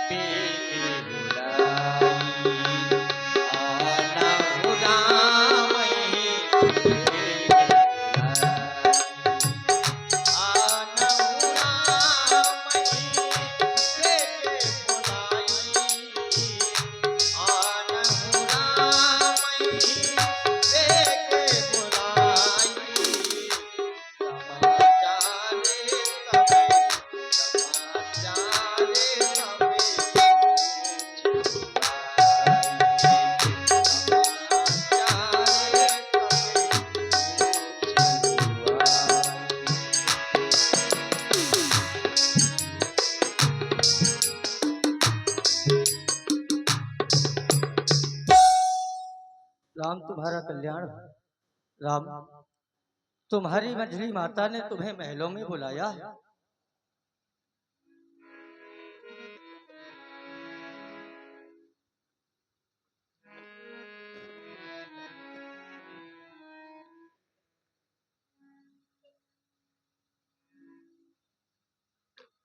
पेके बुलाई आना हो राम पेके आना हो राम पेके बुलाई आना हो राम पेके बुलाई राम तुम्हारा कल्याण हो। राम तुम्हारी मंझली माता ने तुम्हें महलों में बुलाया।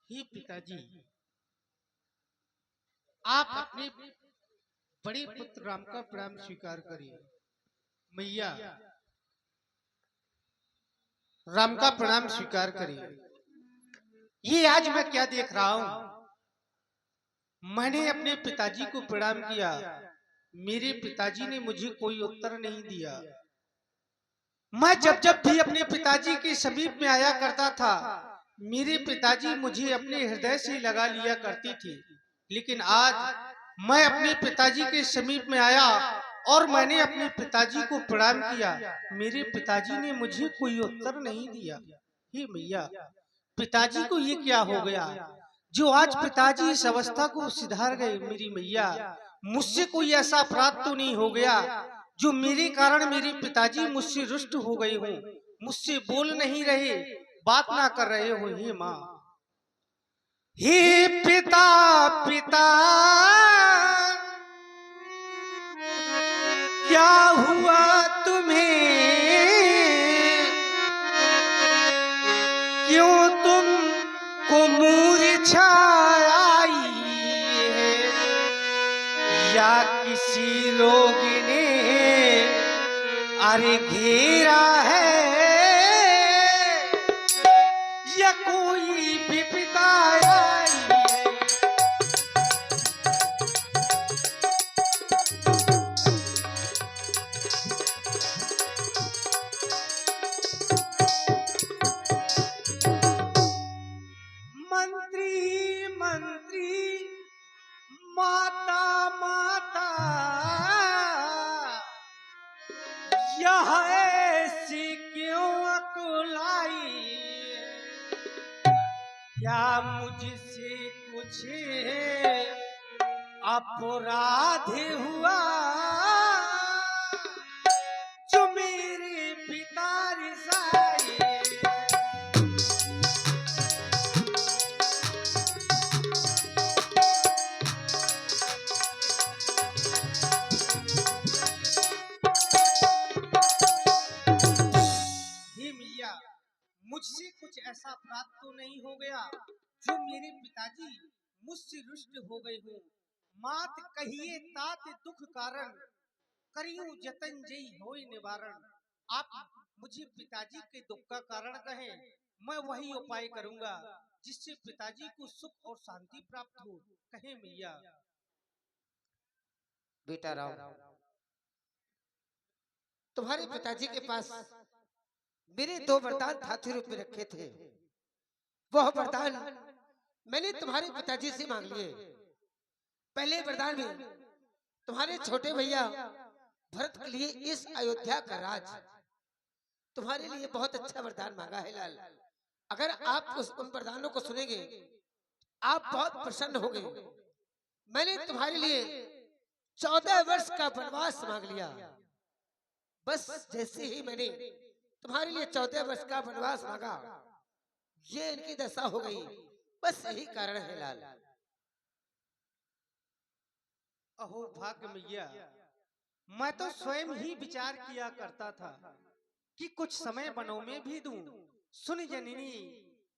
हे पिताजी, आप अपने बड़े पुत्र राम का प्रणाम स्वीकार करिए। मैया राम का प्रणाम स्वीकार करिए। ये आज मैं क्या देख रहा हूं? मैंने अपने पिताजी को प्रणाम किया, मेरे पिताजी ने मुझे कोई उत्तर नहीं दिया। मैं जब जब भी अपने पिताजी के समीप में आया करता था, मेरे पिताजी मुझे अपने हृदय से लगा लिया करती थी। लेकिन आज मैं अपने पिताजी के समीप में आया और मैंने अपने पिताजी को प्रणाम किया, मेरे पिताजी ने मुझे कोई उत्तर नहीं दिया। हे मैया, पिताजी को ये क्या हो गया जो आज पिताजी इस अवस्था को सुधार गए? मेरी मैया, मुझसे कोई ऐसा अपराध तो नहीं हो गया जो मेरे कारण मेरे पिताजी मुझसे रुष्ट हो गए हो, मुझसे बोल नहीं रहे, बात ना कर रहे हो? हे माँ, हे पिता पिता क्या हुआ तुम्हें? क्यों तुम को मूर्छा आई है? या किसी रोग ने अरे घेरा है, या कोई विपदा आई है? मंत्री मंत्री माता माता यह ऐसी क्यों अकुलाई? क्या मुझसे कुछ अपराध हुआ जो मेरे पिता रिसाए? मुझसे कुछ ऐसा अपराध तो नहीं हो गया जो मेरे पिताजी मुझसे रुष्ट हो गए हो। मात कहिए तात दुख कारण, करियो जतन जई होई निवारण। आप मुझे पिताजी के दुख का कारण कहें, मैं वही उपाय करूंगा जिससे पिताजी को सुख और शांति प्राप्त हो। कहे मैया। बेटा राम, तुम्हारे पिताजी के पास मेरे दो वरदान हाथी रूप में रखे थे। वह वरदान मैंने तुम्हारे पिताजी से मांग लिए। पहले वरदान में तुम्हारे छोटे भैया भरत के लिए इस अयोध्या का राज, तुम्हारे लिए बहुत अच्छा वरदान मांगा है लाल। अगर आप उन वरदानों को सुनेंगे आप बहुत प्रसन्न होंगे। मैंने तुम्हारे लिए 14 वर्ष का वनवास मांग लिया। बस जैसे ही मैंने तुम्हारे लिए 14 वर्ष का वनवास मांगा, ये इनकी दशा हो गई। बस यही कारण है लाल। अहो भाग्य मैया, मैं तो स्वयं ही विचार किया करता था कि कुछ समय वनों में भी दूं। सुन जननी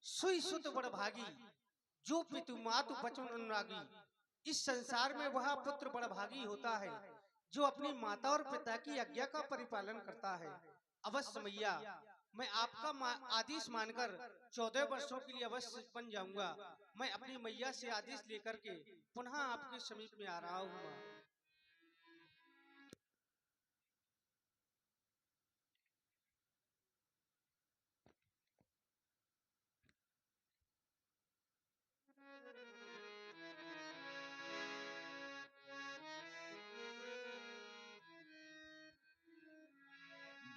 सुई सुत बड़ भागी, जो पितु मातु बचन अनुरागी। इस संसार में वह पुत्र बड़भागी होता है जो अपनी माता और पिता की आज्ञा का परिपालन करता है। अवश्य मैया, मैं आपका आदेश मानकर 14 वर्षों के लिए अवश्य बन जाऊंगा। मैं अपनी मैया से आदेश लेकर के पुनः आपके समीप में आ रहा हूँ माँ।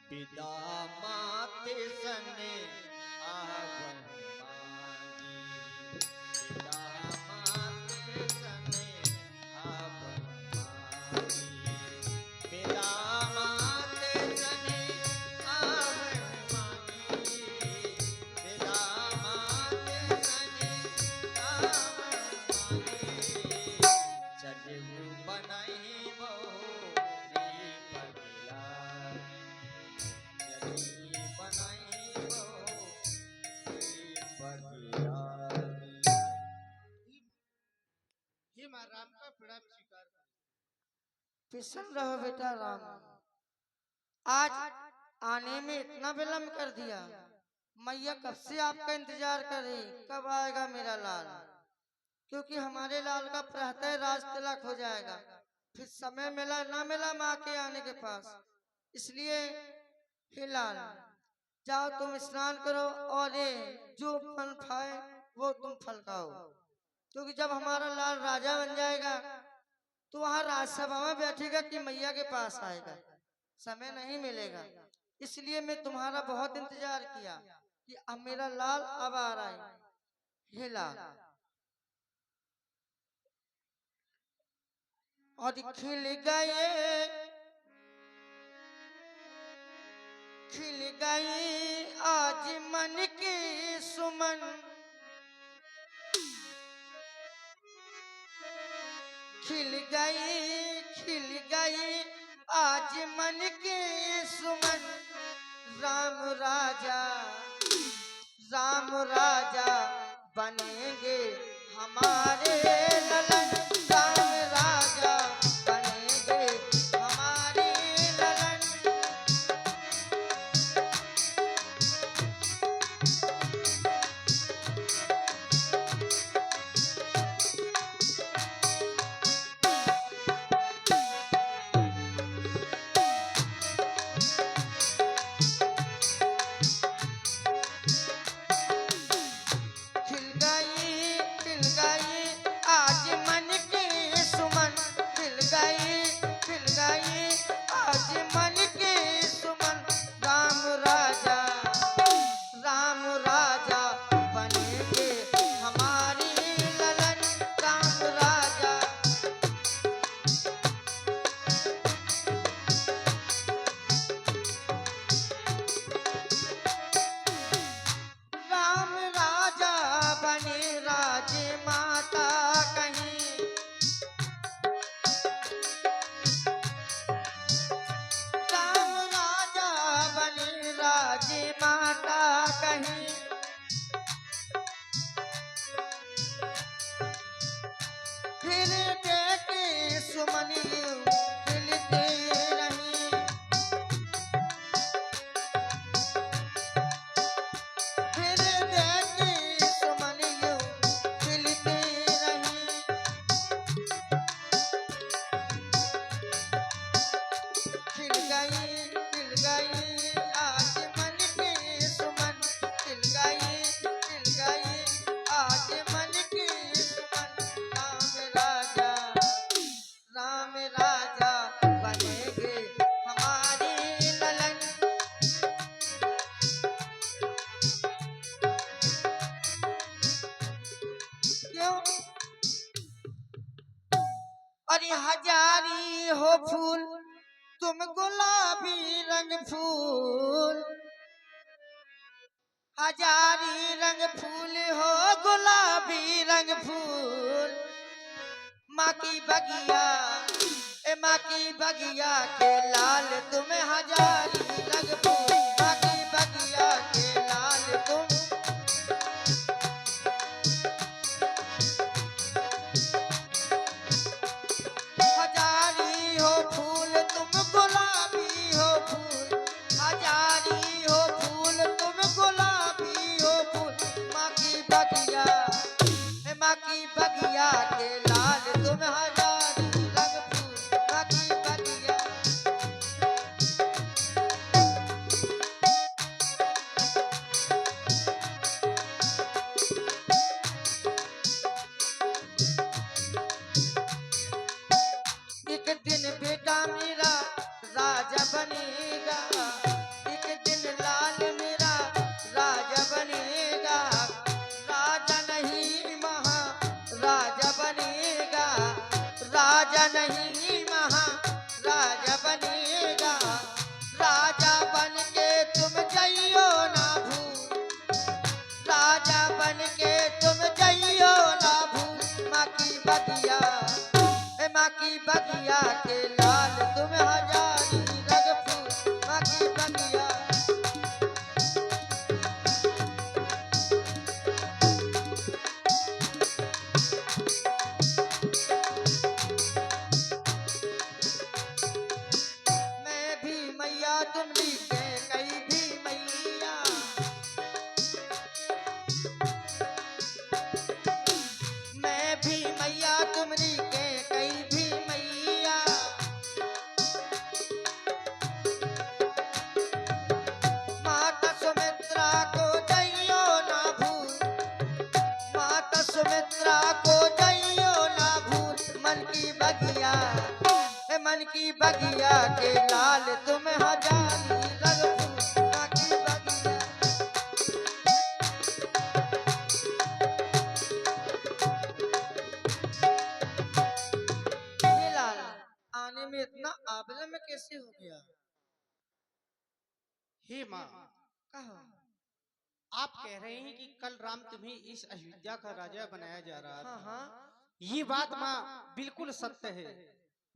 पिता माते सने आवन मांगी, पिता माते सने आवन मांगी, पिता माते सने आवन मांगी, पिता माते सने आवन मांगी, चजू बनाई बहु री पगला हे माँ, राम का प्रणाम स्वीकार करें। फिसल रहो बेटा राम। आज आने में इतना विलंब कर दिया। मैया कब से आपका इंतजार कर रही, कब आएगा मेरा लाल, क्योंकि हमारे लाल का प्रातः राज तिलक हो जाएगा। फिर समय मिला ना मिला माँ के आने के पास, इसलिए हे लाल जाओ तुम स्नान करो और ये जो फल खाए वो तुम फल खाओ, क्योंकि जब हमारा लाल राजा बन जाएगा तो वहाँ राजसभा में बैठेगा कि मैया के पास आएगा, समय नहीं मिलेगा। इसलिए मैं तुम्हारा बहुत इंतजार किया कि अब मेरा लाल अब आ रहा है। हे लाल, और खिल गई आज मन की सुमन, खिल गई आज मन की सुमन। राम राजा बनेंगे हमारे ललन, राम राजा बनेंगे हमारे ललन। खिल गई आज मन की सुमन, खिल गई आज मन की सुमन। राम राजा बनेंगे हमारी ललन, राम राजा। राम राजा बने राज माता कहीं, राम राजा बने राज माता कहीं। फिर देखे सुमन खिलते रही, फिर देखे सुमन खिलते रही। खिल गई आज मन की सुमन, खिल गई आज मन की सुमन। राम राजा बनेंगे हमारी ललन। क्यों? अरे हजारी हो फूल तुम गुलाबी रंग फूल, हजारी रंग फूल हो गुलाबी रंग फूल। माँ की बगिया के लाल तुम हजारी रंग फूल, माँ की बगिया के लाल तुम। नहीं महाराजा बनेगा, राजा बन के तुम जइयो ना भूल, राजा बन के तुम जइयो ना भूल। माँ की बगिया, माँ की बगिया के लाल तुम हजारी रग फूल। माँ की बगिया, मैं भी मैया तुम भी कई भी मैया, मैं भी मैया तुमरी के कई भी मैया। माता सुमित्रा को जइयो ना भूल, माता सुमित्रा को जइयो ना भूल। मन की बगिया, मन की बगिया के लाल तुम हजारी रग फूल। माँ की बगिया, ये लाल आने में इतना आबला में कैसे हो गया? हे माँ, कहा आप कह रहे हैं कि कल राम तुम्हें इस अयोध्या का राजा बनाया जा रहा हाँ था। हाँ ये बात माँ बिल्कुल सत्य है।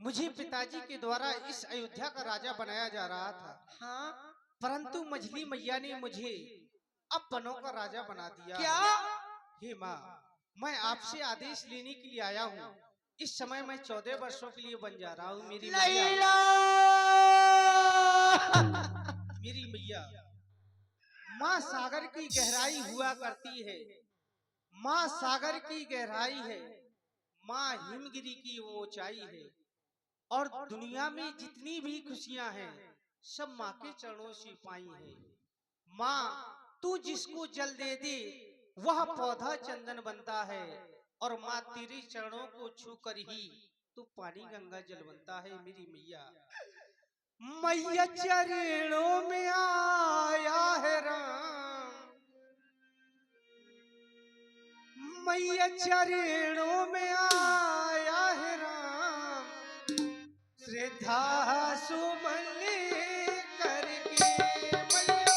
मुझे पिताजी के द्वारा इस अयोध्या का राजा बनाया जा रहा था, हाँ। परंतु मझली मैया ने मुझे अब वनों का राजा बना दिया। क्या? हे माँ, मैं आपसे आदेश लेने के लिए आया हूँ। इस समय मैं 14 वर्षों के लिए बन जा रहा हूँ। मेरी मैया, लैला मेरी मैया, माँ सागर की गहराई हुआ करती है, माँ सागर की गहराई है, माँ हिमगिरी की वो ऊंचाई है, और दुनिया में जितनी भी खुशियां हैं सब माँ के चरणों से पाई है। माँ तू जिसको जल दे दे वह पौधा चंदन बनता है, और माँ तेरे चरणों को छू कर ही तू पानी गंगा जल बनता है। मेरी मैया, मैया चरणों में आया है राम, मैया चरणों में आया है राम, श्रद्धा सुमन करके मैया।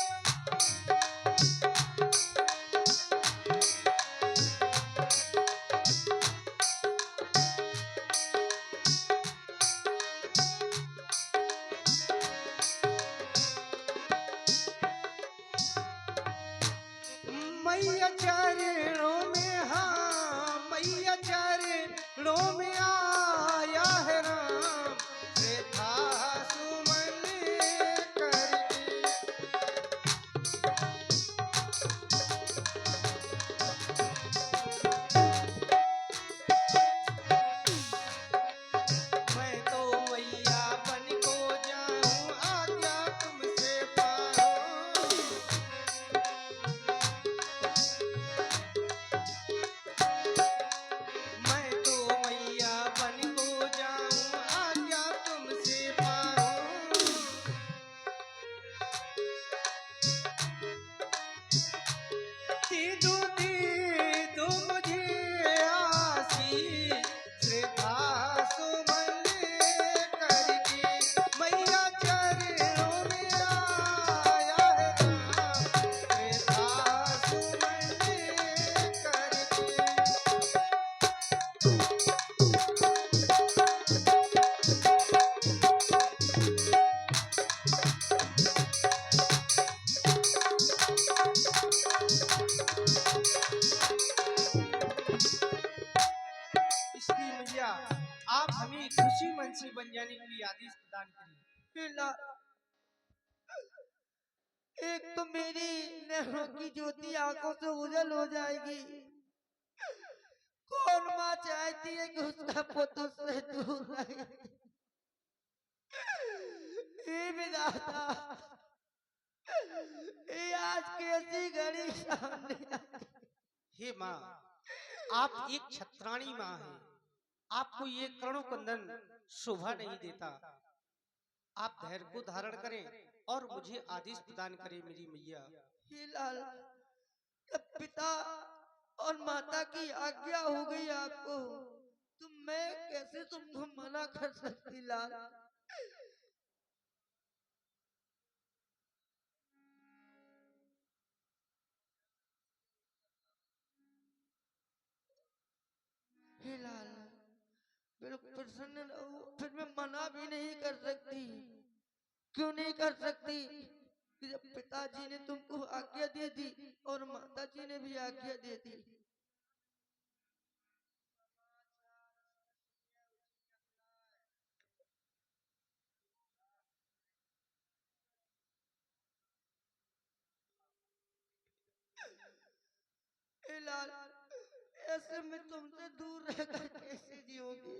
मैया चरणों में, हाँ मैया चरणों में आया है राम, श्रद्धा सुमन करके। मैं तो मैया बन को जाऊं, आज्ञा तुमसे पाऊं। मैं तो मैया बन को जाऊं, आज्ञा तुमसे पाऊं। दे दो मुझे आशीष, श्रद्धा सुमन करके। मैया चरणों में आया है राम, श्रद्धा सुमन करके। इसलिए मैया, आप हमें खुशी मन से बन जाने के लिए आदेश प्रदान करें। ये लाल, एक तो मेरी नैनों की ज्योति आंखों से उजल हो जाएगी। कौन माँ चाहती है कि उसका पुत्र से दूर रहे? हे विधाता, ये आज कैसी घड़ी सामने आई? हे माँ, आप एक छत्राणी माँ हैं, आपको ये करुण कंदन शोभा नहीं देता। आप धैर्य को धारण करें और मुझे आदेश प्रदान करें। मेरी मैया, हे लाल, जब पिता और माता की आज्ञा हो गई आपको, तो मैं कैसे तुमको मना मना कर सकती लाल। हे लाल, बिल्कुल प्रसन्न रहो, फिर मैं मना भी नहीं कर सकती। क्यों नहीं कर सकती? कि जब पिताजी ने तुमको आज्ञा दे दी और माताजी ने भी आज्ञा दे दी। हे लाल, ऐसे में तुमसे दूर रहकर कैसे जीऊंगी?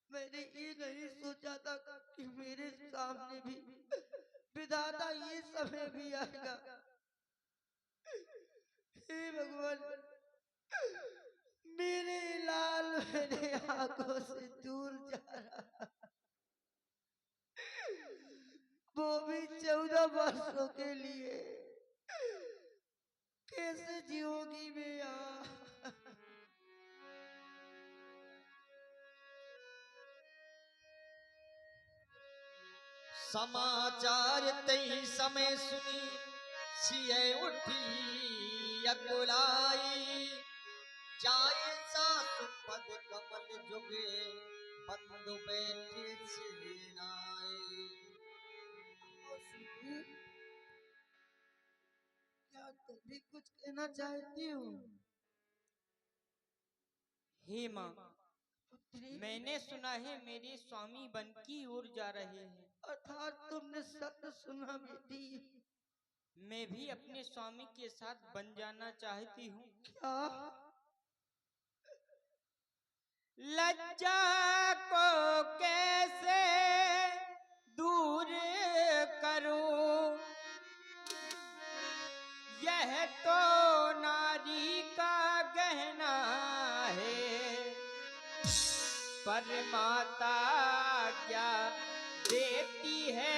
मैंने ये नहीं सोचा था कि मेरे सामने भी विधाता ये समय भी आएगा। हे भगवान, मेरे लाल मेरे आंखों से दूर जा रहा, वो भी 14 वर्षों के लिए। कैसे जियोगी मैं यहाँ? समाचार तई समय सुनी सिए उठी अकुलाई, जाए सासु पद कमल जुगे बंधु बैठे सिनाए। क्या तुम भी कुछ कहना चाहती हो? हे माँ, मैंने सुना है मेरे स्वामी वन की ओर जा रहे हैं। अर्थात तुमने सत्य सुना बेटी। मैं भी अपने स्वामी के साथ बन जाना चाहती हूँ। क्या? लज्जा को कैसे दूर करूं, यह तो नारी का गहना है। पर माता क्या देती है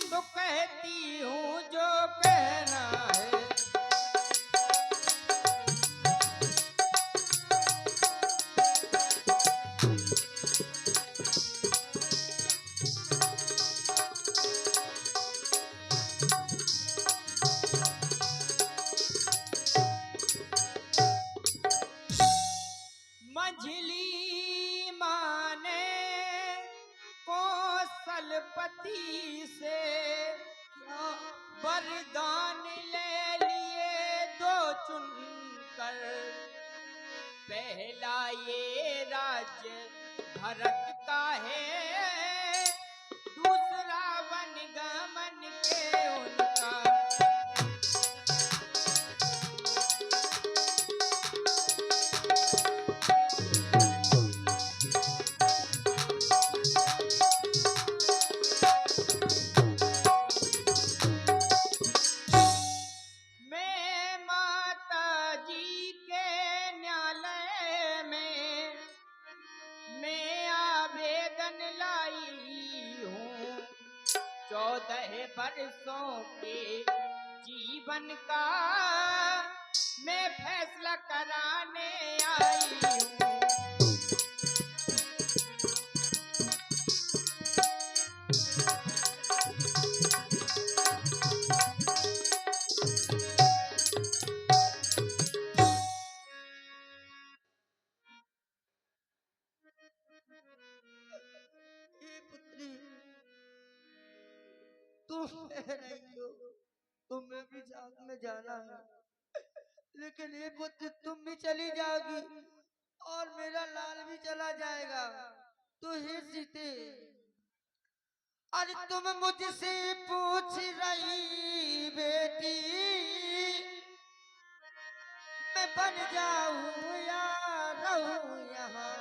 तो कहती हूँ जो कहना है। मंझली माने कौशलपति से वरदान ले लिए दो चुनकर। पहला ये राज्य भरत का है, दूसरा वनगमन के उनका। लाई हूँ 14 बरसों के जीवन का मैं फैसला कराने आई हूँ। पुत्री, तुम कह रही हो तुम्हें भी साथ में जाना है, लेकिन ये पुत्र तुम भी चली जाओगी और मेरा लाल भी चला जाएगा। तो हे सीते, अरे तुम मुझसे पूछ रही बेटी मैं बन जाऊं या रहूं यहाँ।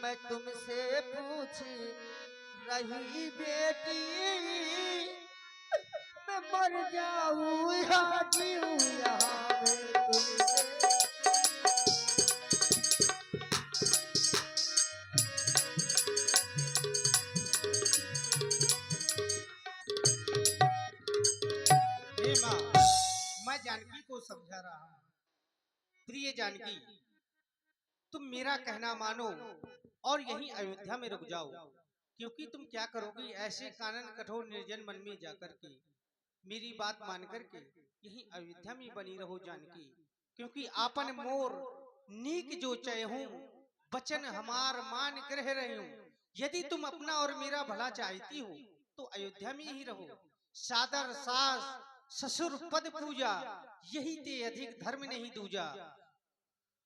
मैं तुमसे पूछ रही बेटी मैं मर जाऊं या जीऊं यहाँ। मैं तुमसे मैं जानकी को समझा रहा हूँ प्रिय जानकी, तुम मेरा कहना मानो और यहीं अयोध्या में रुक जाओ, क्योंकि तुम क्या करोगी, ऐसे कानन कठोर निर्जन मन में जाकर के मेरी बात मान करके यहीं अयोध्या में बनी रहो जानकी, क्योंकि आपन मोर नीक जो चय हूँ, वचन हमार मान ग्रह रही हूँ। यदि तुम अपना और मेरा भला चाहती हो तो अयोध्या में ही रहो। सादर सास ससुर पद पूजा, यही ते अधिक धर्म नहीं दूजा।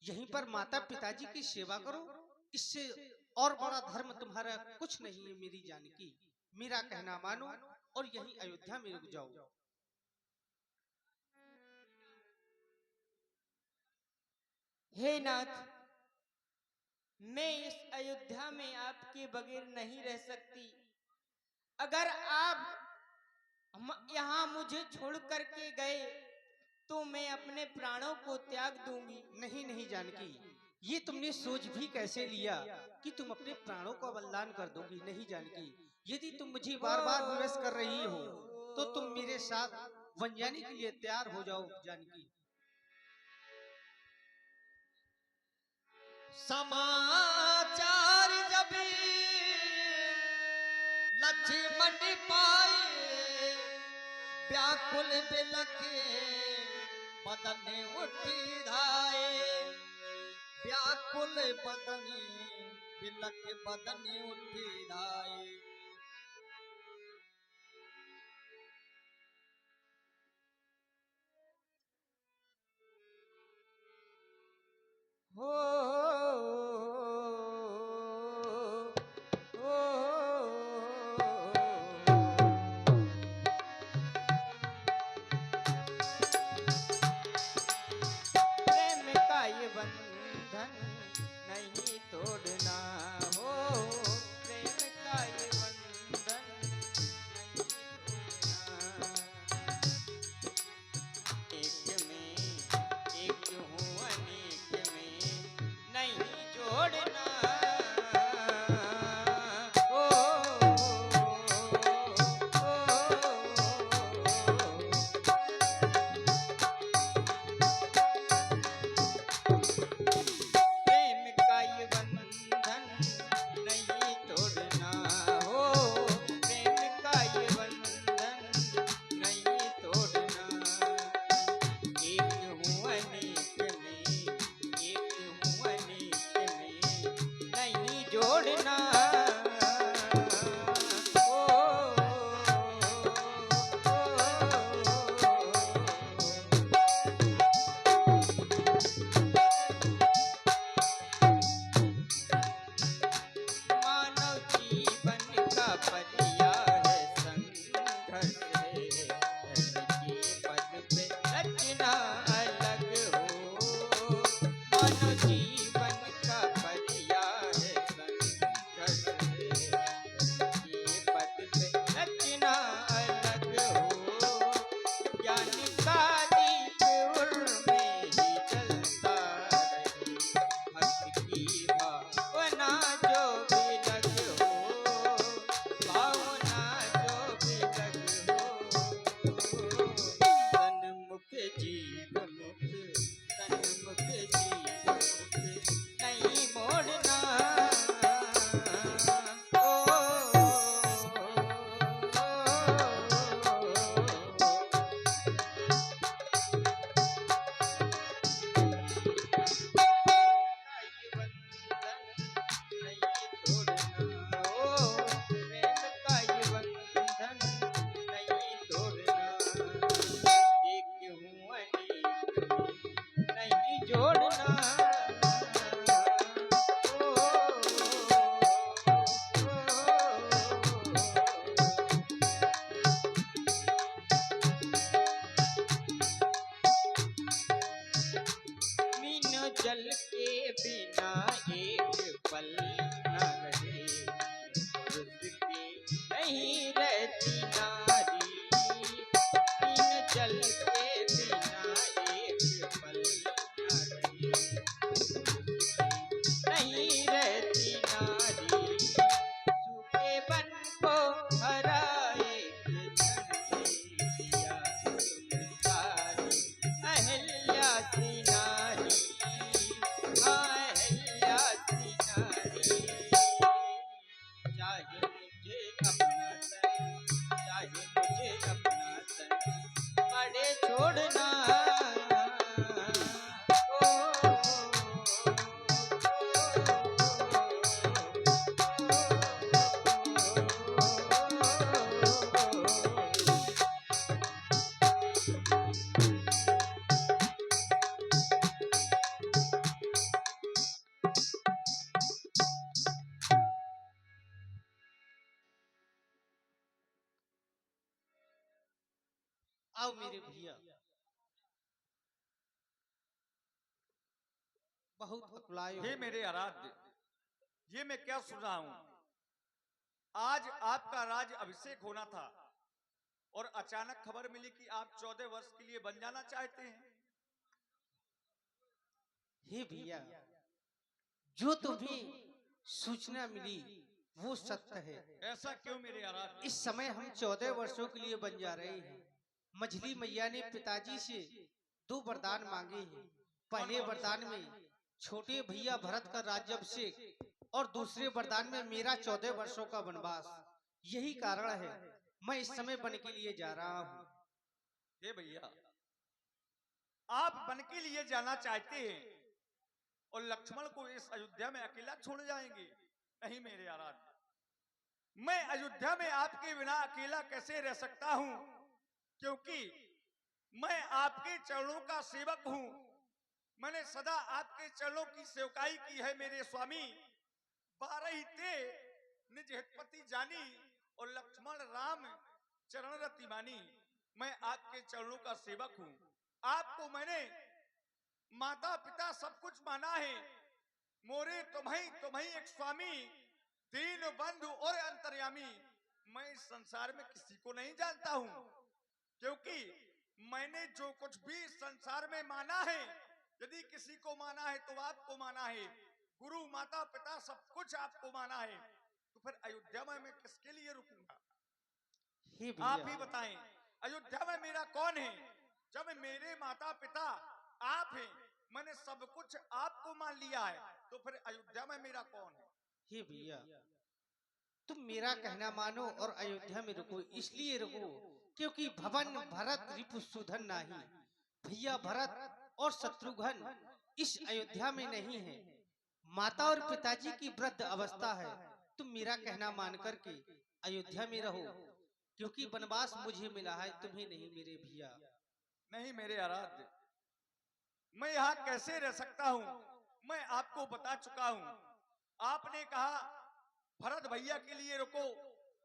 यहीं पर माता पिताजी की सेवा करो, इससे और बड़ा धर्म तुम्हारा कुछ नहीं है मेरी जानकी। मेरा कहना मानो और यहीं अयोध्या में रुक जाओ। हे नाथ, मैं इस अयोध्या में आपके बगैर नहीं रह सकती। अगर आप यहाँ मुझे छोड़ करके गए तो मैं अपने प्राणों को त्याग दूंगी। नहीं नहीं जानकी, ये तुमने सोच भी कैसे लिया कि तुम अपने प्राणों का बलिदान कर दोगी। नहीं जानकी, यदि तुम मुझे बार बार विवश कर रही हो तो तुम मेरे साथ वन जाने के लिए तैयार हो जाओ जानकी। समाचार जब लक्ष्मण पाए, व्याकुल बिलखे बदन उठी धाए। व्याकुल बदन बिलख बदन उठी धाए। हो प्रेम का ये बंधन नहीं तोड़ना हो। प्रेम का ये बंधन नहीं तोड़ना। एक में एक हूँ, अनेक में नहीं जोड़ना। ओ, प्रेम का ये बंधन नहीं तोड़ना हो। प्रेम का ये बंधन नहीं तोड़ना। एक हूँ अनेक में, एक हूँ अनेक में नहीं जोड़ना। मानव जीवन का पर्याय है संघर्ष है। धर्म के पद पे रचना अलग हो। मानव जीवन का पर्याय है संघर्ष है। धर्म के पद पे रचना अलग हो। ज्ञान का दीप उर्मे ही जलता रहे। भक्त की भावना जो भी लग हो, भावना जो भी लग हो। सन्मुख जीव मुख, सन्मुख जीव मुख नहीं मोड़ना। प्रेम का ये बंधन नहीं तोड़ना। एक हूँ अनेक में नहीं जोड़ना। मीन जल के बिना एक पल न रहे। पुरुष के नहीं रहती नारी। मीन जल के बिना एक पल न रहे। पुरुष के नहीं रहती नारी। सूखे बन को हरा एक क्षण में दिया तुम सारी अहिल्या सी नारी। मेरे भैया। बहुत अकुलाए हे हो। मेरे आराध्य, ये मैं क्या सुन रहा हूं? आज आपका राज अभिषेक होना था और अचानक खबर मिली कि आप 14 वर्ष के लिए बन जाना चाहते हैं। हे भैया, जो तुम्हें सूचना मिली वो सत्य है। ऐसा क्यों मेरे आराध्य? इस समय हम 14 वर्षों के लिए बन जा रहे हैं। मझली मैया ने पिताजी से 2 वरदान मांगे हैं। पहले वरदान में छोटे भैया भरत का राज्याभिषेक और दूसरे वरदान में मेरा 14 वर्षों का वनवास। यही कारण है मैं इस समय वन के लिए जा रहा हूँ। हे भैया, आप वन के लिए जाना चाहते हैं और लक्ष्मण को इस अयोध्या में अकेला छोड़ जाएंगे? नहीं मेरे आराध्य, मैं अयोध्या में आपके बिना अकेला कैसे रह सकता हूं, क्योंकि मैं आपके चरणों का सेवक हूं। मैंने सदा आपके चरणों की सेवकाई की है मेरे स्वामी। 12 ते निज हितपति जानी और लक्ष्मण राम चरण रति मानी। मैं आपके चरणों का सेवक हूं। आपको मैंने माता पिता सब कुछ माना है। मोरे तुम्हें एक स्वामी, दीन बंधु और अंतर्यामी। मैं इस संसार में किसी को नहीं जानता हूं, क्योंकि मैंने जो कुछ भी संसार में माना है, यदि किसी को माना है तो आपको माना है। गुरु माता पिता सब कुछ आपको माना है, तो फिर अयोध्या में मैं किसके लिए रुकूंगा? हे आप ही भैया, बताएं, अयोध्या में मेरा कौन है? जब मेरे माता पिता आप हैं, मैंने सब कुछ आपको मान लिया है, तो फिर अयोध्या में मेरा कौन है? हे भैया, तुम मेरा कहना मानो और अयोध्या में रुको। इसलिए रुको क्योंकि भवन भरत रिपुसुधन नहीं। भैया भरत और शत्रुघ्न इस अयोध्या में नहीं है। माता और पिताजी की वृद्ध अवस्था है। तुम मेरा कहना मान करके अयोध्या में रहो, क्योंकि वनवास मुझे मिला है, तुम्हें नहीं मेरे भैया। नहीं मेरे आराध्य, मैं यहाँ कैसे रह सकता हूँ? मैं आपको बता चुका हूँ। आपने कहा भरत भैया के लिए रुको,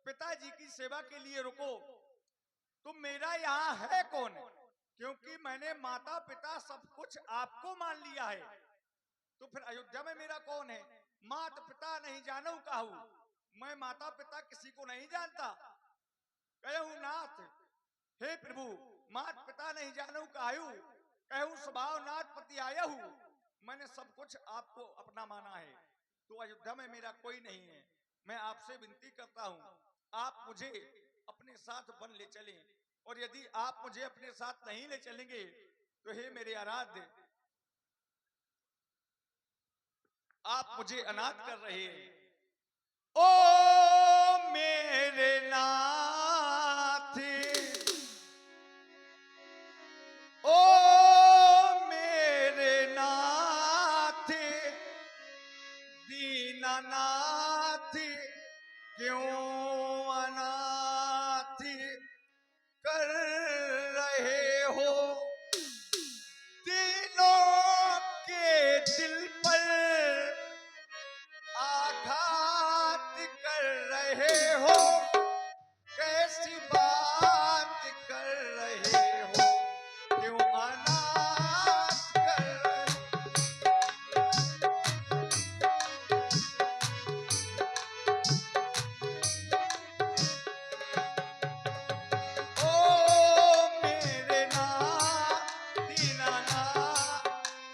पिताजी की सेवा के लिए रुको। तो मेरा यहाँ है कौन? क्योंकि मैंने माता पिता सब कुछ आपको मान लिया है, तो फिर अयोध्या में मेरा कौन है? माता पिता नहीं जानो काहू। मैं माता पिता किसी को नहीं जानता। कहूँ नाथ, हे प्रभु, मात पिता नहीं जानू काहू। कहूँ स्वभाव नाथ पति आयहू। मैंने सब कुछ आपको अपना माना है, तो अयोध्या में मेरा कोई नहीं है। मैं आपसे विनती करता हूँ, आप मुझे अपने साथ वन ले चलें, और यदि आप मुझे अपने साथ नहीं ले चलेंगे तो हे मेरे आराध्य, आप मुझे अनाथ कर रहे हैं। ओ मेरे नाथ, ओ मेरे नाथ, दीनानाथ, क्यों अनाथ कर रहे हो? तीनों के दिल पर आघात कर रहे हो। कैसी बात कर रहे हो? क्यों अनाथ कर रहे हो? ओ मेरे नाथ, दीनानाथ,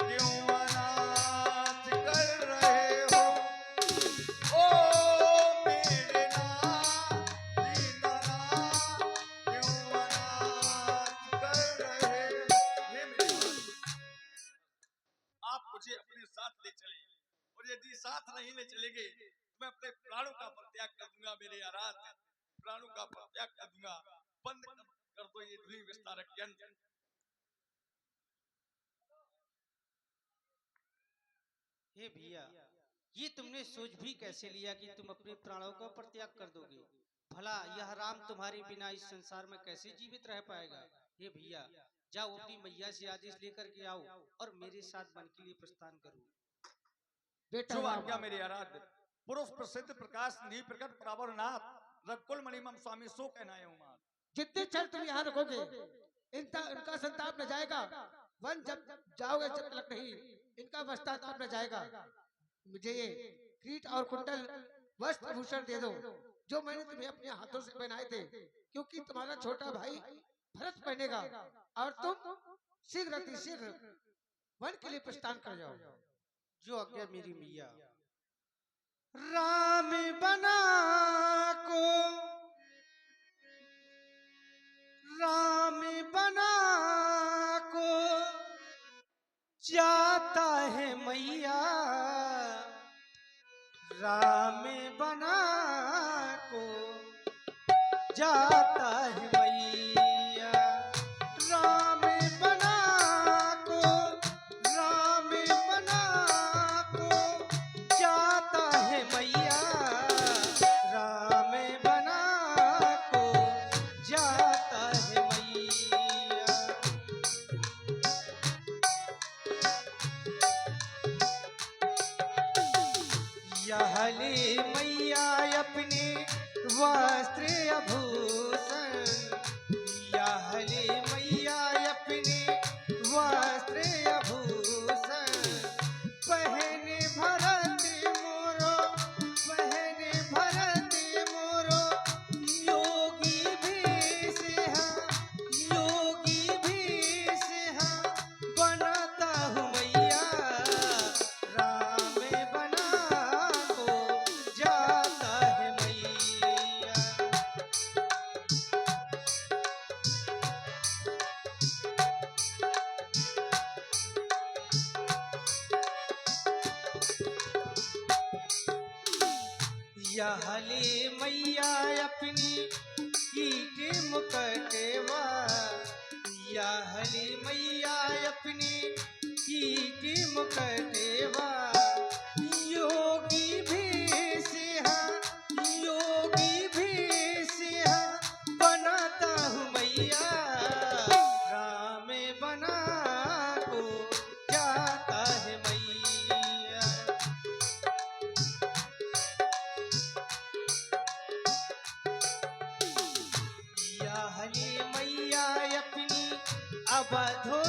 क्यों अनाथ कर रहे हो? ओ मेरे नाथ, दीनानाथ, क्यों अनाथ कर रहे हो? हे मेरे नाथ, आप मुझे अपने साथ ले चले, और यदि साथ नहीं ले चलेंगे तो मैं अपने प्राणों का परित्याग कर दूंगा। मेरे आराध्य, प्राणों का परित्याग कर दूंगा। बंद कर दो ये धुनी विस्तारक यंत्र। हे भैया, ये तुमने सोच भी कैसे लिया कि तुम अपने प्राणों का परित्याग कर दोगे? भला यह राम तुम्हारे बिना इस संसार में कैसे जीवित रह पाएगा? हे भैया, जाओ अपनी मैया से आदेश लेकर के आओ और मेरे साथ वन के लिए प्रस्थान करो। बेटा जो राम, आज्ञा मेरे आराध्य। पुरुष प्रसिद्ध प्रकाश निधि प्रकट प्रावर नाथ, रघुकुल मणिमम स्वामी सो कहनाए उमाद। जितने चल तुम यहाँ रखोगे इनका संताप न जाएगा। वन जब जाओगे जब तक नहीं, इनका पश्चाताप न जाएगा। मुझे ये कीट और कुंडल वस्त्र भूषण दे दो जो मैंने तुम्हें अपने हाथों से पहनाए थे, क्योंकि तुम्हारा छोटा भाई भरत पहनेगा और तुम शीघ्र अतिशीघ्र वन के लिए प्रस्थान कर जाओ। जो आज्ञा मेरी मैया। राम बना को राम बना को जाता है मैया, राम बना को जाता है मैया, राम बना को राम बना को जाता है मैया, राम बना को जाता है मैया। यह ले मैया अपने वस्त्र आभूषण, यह ले मैया अपने वस्त्र आभूषण, पहने भरत मोरो पहने भरत मोरो, योगी भेष योगी भेष बनाता हूँ मैया, राम बना को जाता है मैया। यह ले मैया अपनी कीट मुकटवा, यह ले मैया अपनी कीट मुकटवा, योगी भेष योगी भेष बनाता हूँ मैया, राम बना को जाता है मैया। यह ले मैया अपनी अवधो